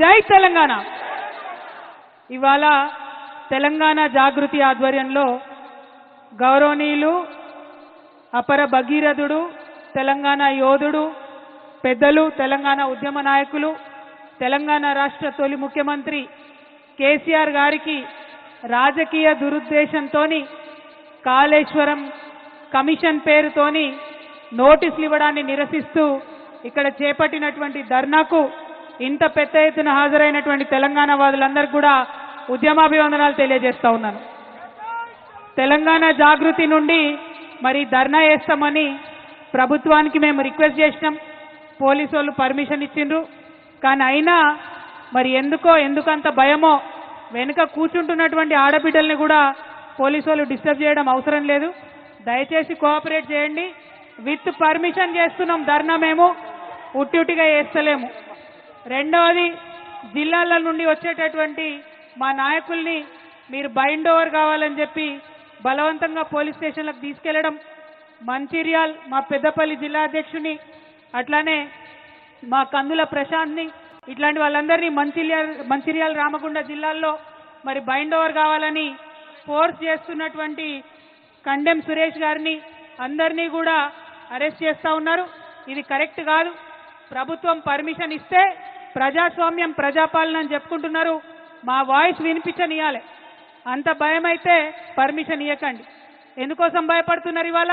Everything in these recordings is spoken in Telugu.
జై తెలంగాణ. ఇవాళ తెలంగాణ జాగృతి ఆధ్వర్యంలో గౌరవనీయులు అపర భగీరథుడు, తెలంగాణ యోధుడు, పెద్దలు, తెలంగాణ ఉద్యమ నాయకులు, తెలంగాణ రాష్ట్ర తొలి ముఖ్యమంత్రి కేసీఆర్ గారికి రాజకీయ దురుద్దేశంతోని కాళేశ్వరం కమిషన్ పేరుతోని నోటీసులు ఇవ్వడాన్ని నిరసిస్తూ ఇక్కడ చేపట్టినటువంటి ధర్నాకు ఇంత పెద్ద ఎత్తున హాజరైనటువంటి తెలంగాణ వాదులందరికీ కూడా ఉద్యమాభివందనాలు తెలియజేస్తా ఉన్నాను. తెలంగాణ జాగృతి నుండి మరి ధర్నా చేస్తామని ప్రభుత్వానికి మేము రిక్వెస్ట్ చేసినాం. పోలీసు వాళ్ళు పర్మిషన్ ఇచ్చిండ్రు. కానీ అయినా మరి ఎందుకంత భయమో వెనుక కూర్చుంటున్నటువంటి ఆడబిడ్డల్ని కూడా పోలీసు వాళ్ళు డిస్టర్బ్ చేయడం అవసరం లేదు. దయచేసి కోఆపరేట్ చేయండి. విత్ పర్మిషన్ చేస్తున్నాం ధర్నా, మేము ఉట్టిగా చేస్తలేము. రెండవది, జిల్లాల నుండి వచ్చేటటువంటి మా నాయకుల్ని మీరు బైండ్ ఓవర్ కావాలని చెప్పి బలవంతంగా పోలీస్ స్టేషన్లకు తీసుకెళ్లడం, మంచిర్యాల్ మా పెద్దపల్లి జిల్లా అధ్యక్షుని, అట్లానే మా కందుల ప్రశాంత్ని, ఇట్లాంటి వాళ్ళందరినీ మంచిర్యాల రామగుండ జిల్లాల్లో మరి బైండ్ ఓవర్ కావాలని ఫోర్స్ చేస్తున్నటువంటి కండెం సురేష్ గారిని అందరినీ కూడా అరెస్ట్ చేస్తా ఉన్నారు. ఇది కరెక్ట్ కాదు. ప్రభుత్వం పర్మిషన్ ఇస్తే ప్రజాస్వామ్యం, ప్రజాపాలన అని చెప్పుకుంటున్నారు. మా వాయిస్ వినిపించనియాలి. అంత భయం అయితే పర్మిషన్ ఇవ్వకండి. ఎందుకోసం భయపడుతున్నారు ఇవాళ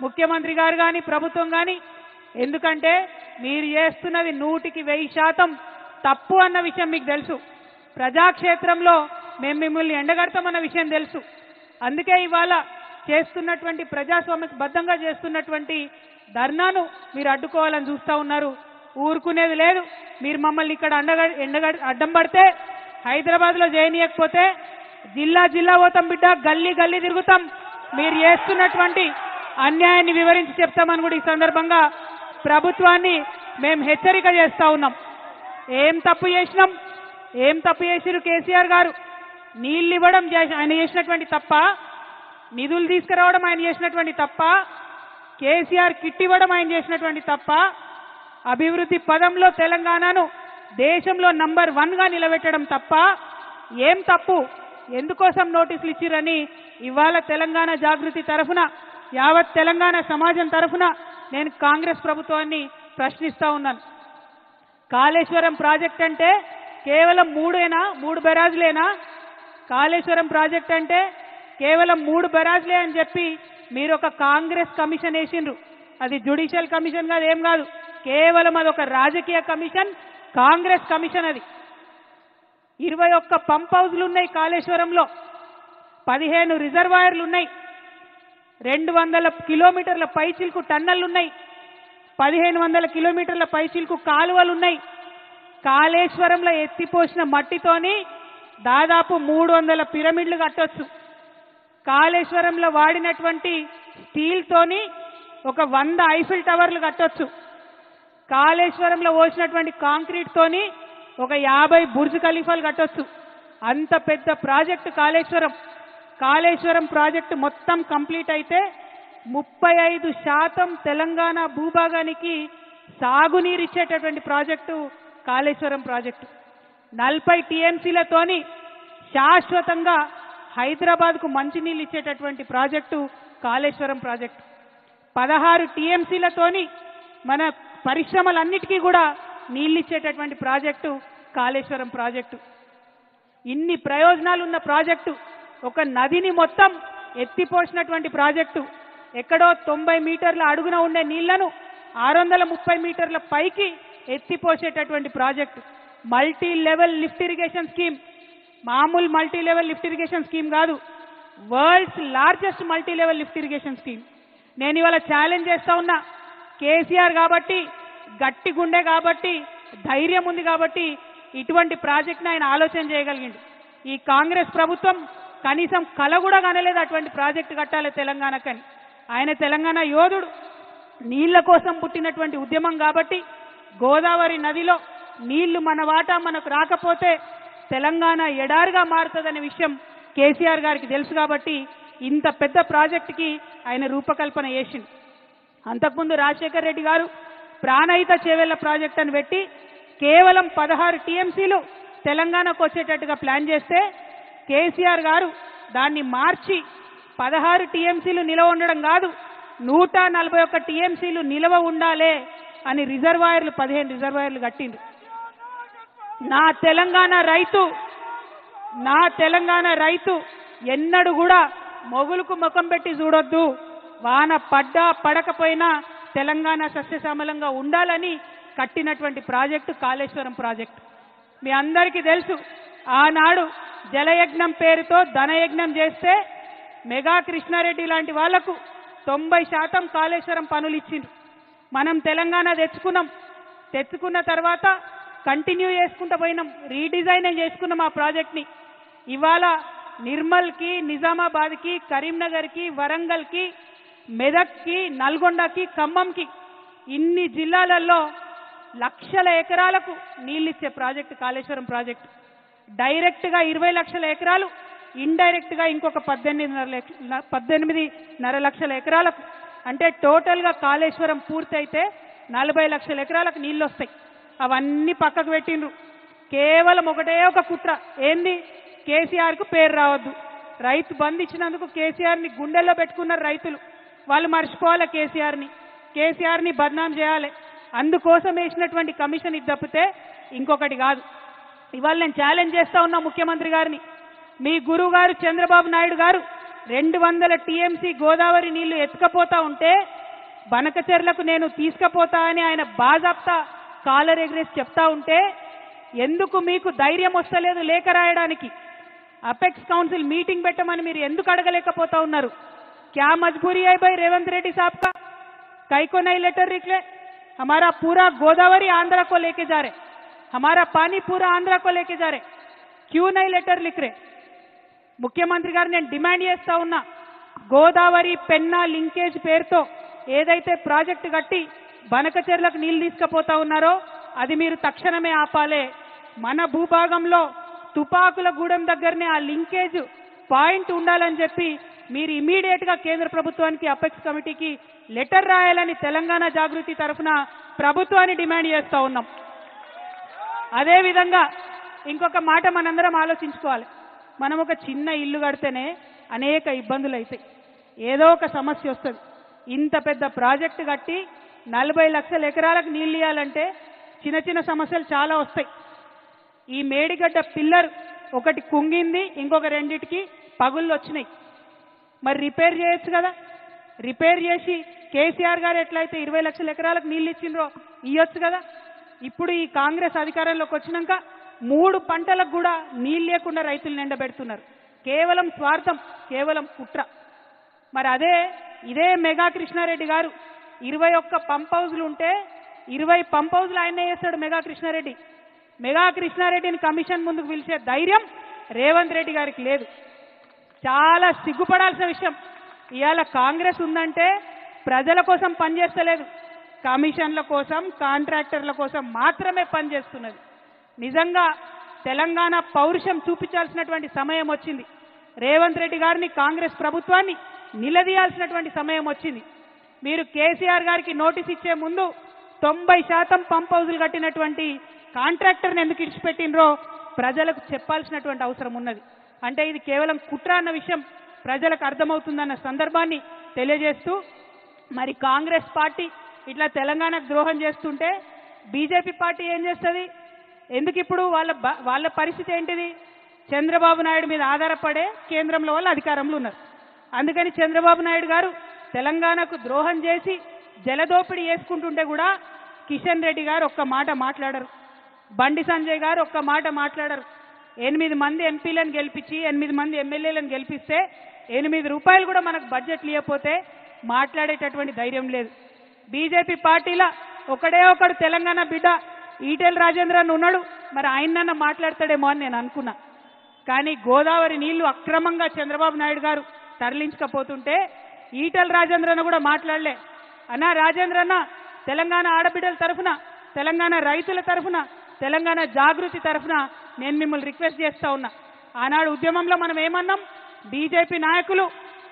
ముఖ్యమంత్రి గారు కానీ ప్రభుత్వం కానీ? ఎందుకంటే మీరు చేస్తున్నది 100% తప్పు అన్న విషయం మీకు తెలుసు. ప్రజాక్షేత్రంలో మేము మిమ్మల్ని ఎండగడతామన్న విషయం తెలుసు. అందుకే ఇవాళ చేస్తున్నటువంటి ప్రజాస్వామ్యబద్ధంగా చేస్తున్నటువంటి ధర్నాను మీరు అడ్డుకోవాలని చూస్తూ ఉన్నారు. ఊరుకునేది లేదు. మీరు మమ్మల్ని ఇక్కడ అడ్డం పడితే, హైదరాబాద్లో చేయనీయకపోతే జిల్లా పోతాం బిడ్డ, గల్లీ తిరుగుతాం. మీరు చేస్తున్నటువంటి అన్యాయాన్ని వివరించి చెప్తామని కూడా ఈ సందర్భంగా ప్రభుత్వాన్ని మేము హెచ్చరిక చేస్తా ఉన్నాం. ఏం తప్పు చేసిరు కేసీఆర్ గారు? నీళ్ళు ఇవ్వడం ఆయన చేసినటువంటి తప్ప, నిధులు తీసుకురావడం ఆయన చేసినటువంటి తప్ప, కేసీఆర్ కిట్ ఇవ్వడం ఆయన చేసినటువంటి తప్ప, అభివృద్ధి పదంలో తెలంగాణను దేశంలో నంబర్ 1గా నిలబెట్టడం తప్ప ఏం తప్పు? ఎందుకోసం నోటీసులు ఇచ్చిరని ఇవాళ తెలంగాణ జాగృతి తరఫున, యావత్ తెలంగాణ సమాజం తరఫున నేను కాంగ్రెస్ ప్రభుత్వాన్ని ప్రశ్నిస్తా ఉన్నాను. కాళేశ్వరం ప్రాజెక్ట్ అంటే కేవలం 3 బెరాజులేనా? కాళేశ్వరం ప్రాజెక్ట్ అంటే కేవలం 3 బెరాజులే అని చెప్పి మీరు ఒక కాంగ్రెస్ కమిషన్ వేసిండ్రు. అది జ్యుడిషియల్ కమిషన్ కాదు, ఏం కాదు. కేవలం అదొక రాజకీయ కమిషన్, కాంగ్రెస్ కమిషన్. అది 21 పంప్ హౌజ్లు ఉన్నాయి కాళేశ్వరంలో, 15 రిజర్వాయర్లు ఉన్నాయి, 200 కిలోమీటర్ల పైచిల్కు టన్నెల్లు ఉన్నాయి, 1500 కిలోమీటర్ల పైచిల్కు కాలువలు ఉన్నాయి. కాళేశ్వరంలో ఎత్తిపోసిన మట్టితోని దాదాపు 300 పిరమిడ్లు కట్టొచ్చు. కాళేశ్వరంలో వాడినటువంటి స్టీల్తోని ఒక 100 ఐఫిల్ టవర్లు కట్టొచ్చు. కాళేశ్వరంలో పోసినటువంటి కాంక్రీట్ తోని ఒక 50 బుర్జ్ ఖలీఫాలు కట్టొచ్చు. అంత పెద్ద ప్రాజెక్టు కాళేశ్వరం ప్రాజెక్టు మొత్తం కంప్లీట్ అయితే 35% తెలంగాణ భూభాగానికి సాగునీరు ఇచ్చేటటువంటి ప్రాజెక్టు కాళేశ్వరం ప్రాజెక్టు. 40 టీఎంసీలతోని శాశ్వతంగా హైదరాబాద్కు మంచినీళ్ళు ఇచ్చేటటువంటి ప్రాజెక్టు కాళేశ్వరం ప్రాజెక్టు. 16 టీఎంసీలతోని మన పరిశ్రమలన్నిటికీ కూడా నీళ్ళు ఇచ్చేటటువంటి ప్రాజెక్టు కాళేశ్వరం ప్రాజెక్టు. ఇన్ని ప్రయోజనాలు ఉన్న ప్రాజెక్టు, ఒక నదిని మొత్తం ఎత్తిపోసినటువంటి ప్రాజెక్టు, ఎక్కడో 90 మీటర్ల అడుగున ఉండే నీళ్లను 630 మీటర్ల పైకి ఎత్తిపోసేటటువంటి project. Multi level lift irrigation scheme, మామూలు multi level lift irrigation scheme కాదు, world's largest multi level lift irrigation scheme. నేను ఇవాళ ఛాలెంజ్ చేస్తా ఉన్నా. కేసీఆర్ కాబట్టి, గట్టి గుండె కాబట్టి, ధైర్యం ఉంది కాబట్టి ఇటువంటి ప్రాజెక్ట్ని ఆయన ఆలోచన చేయగలిగిండు. ఈ కాంగ్రెస్ ప్రభుత్వం కనీసం కల కూడా కనలేదు అటువంటి ప్రాజెక్టు కట్టాలి తెలంగాణకని. ఆయన తెలంగాణ యోధుడు, నీళ్ల కోసం పుట్టినటువంటి ఉద్యమం కాబట్టి గోదావరి నదిలో నీళ్లు మన వాటా మనకు రాకపోతే తెలంగాణ ఎడారిగా మారుతుందనే విషయం కేసీఆర్ గారికి తెలుసు కాబట్టి ఇంత పెద్ద ప్రాజెక్టుకి ఆయన రూపకల్పన చేసింది. అంతకుముందు రాజశేఖర్ రెడ్డి గారు ప్రాణహిత చేవెళ్ల ప్రాజెక్ట్ అని పెట్టి కేవలం 16 టీఎంసీలు తెలంగాణకు వచ్చేటట్టుగా ప్లాన్ చేస్తే కేసీఆర్ గారు దాన్ని మార్చి 16 టీఎంసీలు నిలవ ఉండడం కాదు 141 టీఎంసీలు నిలవ ఉండాలే అని రిజర్వాయర్లు 15 రిజర్వాయర్లు కట్టిండ్రు. నా తెలంగాణ రైతు ఎన్నడూ కూడా మొగులుకు ముఖం పెట్టి చూడొద్దు, వాన పడ్డా పడకపోయినా తెలంగాణ సస్యశ్యామలంగా ఉండాలని కట్టినటువంటి ప్రాజెక్టు కాళేశ్వరం ప్రాజెక్టు. మీ అందరికీ తెలుసు, ఆనాడు జలయజ్ఞం పేరుతో ధనయజ్ఞం చేస్తే మెగా కృష్ణారెడ్డి లాంటి వాళ్లకు 90% కాళేశ్వరం పనులు ఇచ్చిండ్రు. మనం తెలంగాణ తెచ్చుకున్న తర్వాత కంటిన్యూ చేసుకుంటూ పోయినాం, రీడిజైన్ చేసుకున్నాం ఆ ప్రాజెక్ట్ని. ఇవాళ నిర్మల్కి, నిజామాబాద్కి, కరీంనగర్కి, వరంగల్కి, మెదక్కి, నల్గొండకి, ఖమ్మంకి ఇన్ని జిల్లాలలో లక్షల ఎకరాలకు నీళ్ళిచ్చే ప్రాజెక్టు కాళేశ్వరం ప్రాజెక్టు. డైరెక్ట్గా 20 లక్షల ఎకరాలు, ఇండైరెక్ట్గా ఇంకొక 18.5 లక్షల ఎకరాలకు, అంటే టోటల్గా కాళేశ్వరం పూర్తయితే 40 లక్షల ఎకరాలకు నీళ్ళు వస్తాయి. అవన్నీ పక్కకు పెట్టిండ్రు. కేవలం ఒకటే ఒక కుట్ర, ఏంది? కేసీఆర్కు పేరు రావద్దు. రైతు బంధు ఇచ్చినందుకు కేసీఆర్ని గుండెల్లో పెట్టుకున్నారు రైతులు. వాళ్ళు మర్చిపోవాలి కేసీఆర్ని బద్నాం చేయాలి. అందుకోసం వేసినటువంటి కమిషన్ ఇది తప్పితే ఇంకొకటి కాదు. ఇవాళ నేను ఛాలెంజ్ చేస్తా ఉన్నా ముఖ్యమంత్రి గారిని. మీ గురువు గారు చంద్రబాబు నాయుడు గారు 200 టీఎంసీ గోదావరి నీళ్లు ఎత్తుకపోతా ఉంటే బనకచెర్లకు నేను తీసుకుపోతా అని ఆయన బాజాప్తా కాలర్ ఎగ్రేసి చెప్తా ఉంటే ఎందుకు మీకు ధైర్యం వస్తలేదు లేఖ రాయడానికి? అపెక్స్ కౌన్సిల్ మీటింగ్ పెట్టమని మీరు ఎందుకు అడగలేకపోతా ఉన్నారు? क्या मजबूरी है भाई रेवंत रेड्डी साहब का? कई को नहीं लेटर निकले? हमारा पूरा गोदावरी आंध्रा को लेके जा रहे, हमारा पानी पूरा आंध्रा को लेके जा रहे, क्यों नहीं लेटर लिख रहे? ముఖ్యమంత్రి గారు నేను డిమాండ్ చేస్తా ఉన్నా, గోదావరి పెన్నా లింకేజ్ పేరుతో ఏదైతే ప్రాజెక్టు కట్టి బనకచెర్లకు నీళ్లు తీసుకుపోతా ఉన్నారో అది మీరు తక్షణమే ఆపాలే. మన భూభాగంలో తుపాకుల గూడెం దగ్గరనే ఆ లింకేజ్ పాయింట్ ఉండాలని చెప్పి మీరు ఇమీడియట్ గా కేంద్ర ప్రభుత్వానికి అపెక్స్ కమిటీకి లెటర్ రాయాలని తెలంగాణ జాగృతి తరఫున ప్రభుత్వాన్ని డిమాండ్ చేస్తా ఉన్నాం. అదే విధంగా ఇంకొక మాట మనందరం ఆలోచించుకోవాలి. మనం ఒక చిన్న ఇల్లు కడితేనే అనేక ఇబ్బందులు అవుతాయి, ఏదో ఒక సమస్య వస్తుంది. ఇంత పెద్ద ప్రాజెక్టు కట్టి 40 లక్షల ఎకరాలకు నీళ్ళు ఇవ్వాలంటే చిన్న చిన్న సమస్యలు చాలా వస్తాయి. ఈ మేడిగడ్డ పిల్లర్ ఒకటి కుంగింది, ఇంకొక రెండిటికి పగుళ్ళు వచ్చినాయి. మరి రిపేర్ చేయొచ్చు కదా? రిపేర్ చేసి కేసీఆర్ గారు ఎట్లయితే 20 లక్షల ఎకరాలకు నీళ్ళు ఇచ్చిండ్రో ఇవ్వచ్చు కదా? ఇప్పుడు ఈ కాంగ్రెస్ అధికారంలోకి వచ్చినాక 3 పంటలకు కూడా నీళ్ళు లేకుండా రైతులు నిండబెడుతున్నారు. కేవలం స్వార్థం, కేవలం కుట్ర. మరి ఇదే మెగా కృష్ణారెడ్డి గారు 21 పంప్ హౌజులు ఉంటే 20 పంప్ హౌజులు ఆయనే చేస్తాడు మెగా కృష్ణారెడ్డి. మెగా కృష్ణారెడ్డిని కమిషన్ ముందుకు పిలిచే ధైర్యం రేవంత్ రెడ్డి గారికి లేదు. చాలా సిగ్గుపడాల్సిన విషయం. ఇవాళ కాంగ్రెస్ ఉందంటే ప్రజల కోసం పనిచేస్తలేదు, కమిషన్ల కోసం, కాంట్రాక్టర్ల కోసం మాత్రమే పనిచేస్తున్నది. నిజంగా తెలంగాణ పౌరుషం చూపించాల్సినటువంటి సమయం వచ్చింది. రేవంత్ రెడ్డి గారిని, కాంగ్రెస్ ప్రభుత్వాన్ని నిలదీయాల్సినటువంటి సమయం వచ్చింది. మీరు కేసీఆర్ గారికి నోటీస్ ఇచ్చే ముందు 90% పంప్ హౌజులు కట్టినటువంటి కాంట్రాక్టర్ని ఎందుకు ఇడిచిపెట్టినరో ప్రజలకు చెప్పాల్సినటువంటి అవసరం ఉన్నది. అంటే ఇది కేవలం కుట్ర అన్న విషయం ప్రజలకు అర్థమవుతుందన్న సందర్భాన్ని తెలియజేస్తూ, మరి కాంగ్రెస్ పార్టీ ఇట్లా తెలంగాణకు ద్రోహం చేస్తుంటే బీజేపీ పార్టీ ఏం చేస్తుంది? ఎందుకు ఇప్పుడు వాళ్ళ పరిస్థితి ఏంటిది? చంద్రబాబు నాయుడు మీద ఆధారపడే కేంద్రంలో వాళ్ళు అధికారంలో ఉన్నారు. అందుకని చంద్రబాబు నాయుడు గారు తెలంగాణకు ద్రోహం చేసి జలదోపిడీ చేసుకుంటుంటే కూడా కిషన్ రెడ్డి గారు ఒక్క మాట మాట్లాడరు, బండి సంజయ్ గారు ఒక్క మాట మాట్లాడరు. 8 మంది ఎంపీలను గెలిపించి 8 మంది ఎమ్మెల్యేలను గెలిపిస్తే 8 రూపాయలు కూడా మనకు బడ్జెట్ లేకపోతే మాట్లాడేటటువంటి ధైర్యం లేదు. బీజేపీ పార్టీలో ఒకడే ఒకడు తెలంగాణ బిడ్డ ఈటెల రాజేంద్రన్ ఉన్నాడు, మరి ఆయనన్నా మాట్లాడతాడేమో అని నేను అనుకున్నా. కానీ గోదావరి నీళ్లు అక్రమంగా చంద్రబాబు నాయుడు గారు తరలించకపోతుంటే ఈటెల రాజేంద్రన్న కూడా మాట్లాడలే. అన్నా రాజేంద్రన్న, తెలంగాణ ఆడబిడ్డల తరఫున, తెలంగాణ రైతుల తరఫున, తెలంగాణ జాగృతి తరఫున నేను మిమ్మల్ని రిక్వెస్ట్ చేస్తా ఉన్నా. ఆనాడు ఉద్యమంలో మనం ఏమన్నాం? బీజేపీ నాయకులు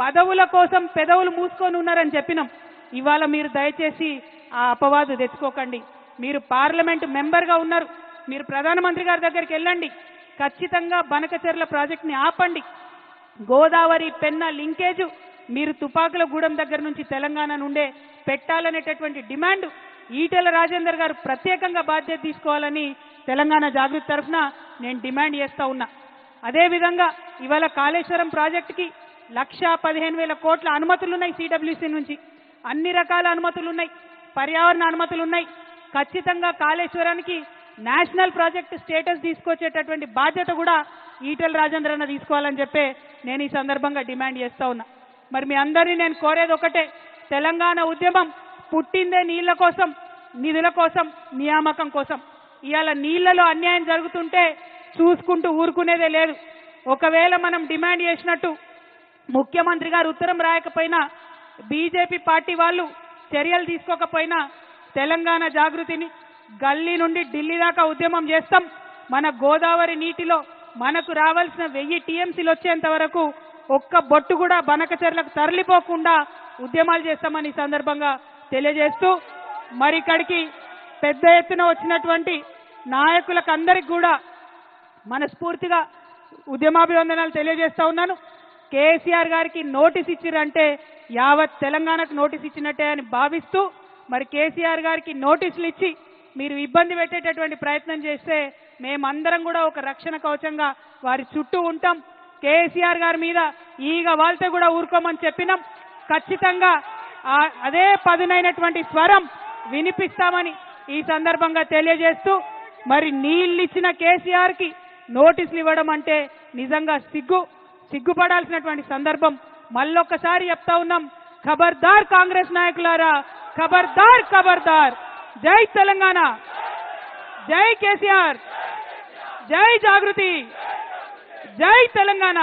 పదవుల కోసం పెదవులు మూసుకొని ఉన్నారని చెప్పినాం. ఇవాళ మీరు దయచేసి ఆ అపవాదు తెచ్చుకోకండి. మీరు పార్లమెంటు మెంబర్గా ఉన్నారు, మీరు ప్రధానమంత్రి గారి దగ్గరికి వెళ్ళండి, ఖచ్చితంగా బనకచెర్ల ప్రాజెక్ట్ని ఆపండి. గోదావరి పెన్న లింకేజ్ మీరు తుపాకులగూడెం దగ్గర నుంచి తెలంగాణ నుండే పెట్టాలనేటటువంటి డిమాండ్ ఈటెల రాజేందర్ గారు ప్రత్యేకంగా బాధ్యత తీసుకోవాలని తెలంగాణ జాగృతి తరఫున నేను డిమాండ్ చేస్తా ఉన్నా. అదేవిధంగా ఇవాళ కాళేశ్వరం ప్రాజెక్టుకి 1,15,000 కోట్ల అనుమతులున్నాయి, సిడబ్ల్యూసీ నుంచి అన్ని రకాల అనుమతులున్నాయి, పర్యావరణ అనుమతులున్నాయి. ఖచ్చితంగా కాళేశ్వరానికి నేషనల్ ప్రాజెక్ట్ స్టేటస్ తీసుకొచ్చేటటువంటి బాధ్యత కూడా ఈటెల రాజేందర్ అన్న తీసుకోవాలని చెప్పి నేను ఈ సందర్భంగా డిమాండ్ చేస్తా ఉన్నా. మరి మీ అందరినీ నేను కోరేది ఒకటే, తెలంగాణ ఉద్యమం పుట్టిందే నీళ్ల కోసం, నిధుల కోసం, నియామకం కోసం. ఇవాళ నీళ్లలో అన్యాయం జరుగుతుంటే చూసుకుంటూ ఊరుకునేదే లేదు. ఒకవేళ మనం డిమాండ్ చేసినట్టు ముఖ్యమంత్రి గారు ఉత్తరం రాయకపోయినా, బీజేపీ పార్టీ వాళ్ళు చర్యలు తీసుకోకపోయినా తెలంగాణ జాగృతిని గల్లీ నుండి ఢిల్లీ దాకా ఉద్యమం చేస్తాం. మన గోదావరి నీటిలో మనకు రావాల్సిన 1000 టీఎంసీలు వచ్చేంత వరకు ఒక్క బొట్టు కూడా బనకచెర్లకు తరలిపోకుండా ఉద్యమాలు చేస్తామని ఈ సందర్భంగా తెలియజేస్తూ, మరి ఇక్కడికి పెద్ద ఎత్తున వచ్చినటువంటి నాయకులకు అందరికి కూడా మనస్ఫూర్తిగా ఉద్యమాభివందనాలు తెలియజేస్తా ఉన్నాను. కేసీఆర్ గారికి నోటీస్ ఇచ్చిరంటే యావత్ తెలంగాణకు నోటీస్ ఇచ్చినట్టే అని భావిస్తూ, మరి కేసీఆర్ గారికి నోటీసులు ఇచ్చి మీరు ఇబ్బంది పెట్టేటటువంటి ప్రయత్నం చేస్తే మేమందరం కూడా ఒక రక్షణ కవచంగా వారి చుట్టూ ఉంటాం. కేసీఆర్ గారి మీద ఈగ వాళ్తే కూడా ఊరుకోమని చెప్పినాం. ఖచ్చితంగా అదే పదునైనటువంటి స్వరం వినిపిస్తామని ఈ సందర్భంగా తెలియజేస్తూ, మరి నీళ్ళిచ్చిన కేసీఆర్కి నోటీసులు ఇవ్వడం అంటే నిజంగా సిగ్గుపడాల్సినటువంటి సందర్భం. మళ్ళొక్కసారి చెప్తా ఉన్నాం, ఖబర్దార్ కాంగ్రెస్ నాయకులారా, ఖబర్దార్ ఖబర్దార్. జై తెలంగాణ, జై కేసీఆర్, జై జాగృతి, జై తెలంగాణ.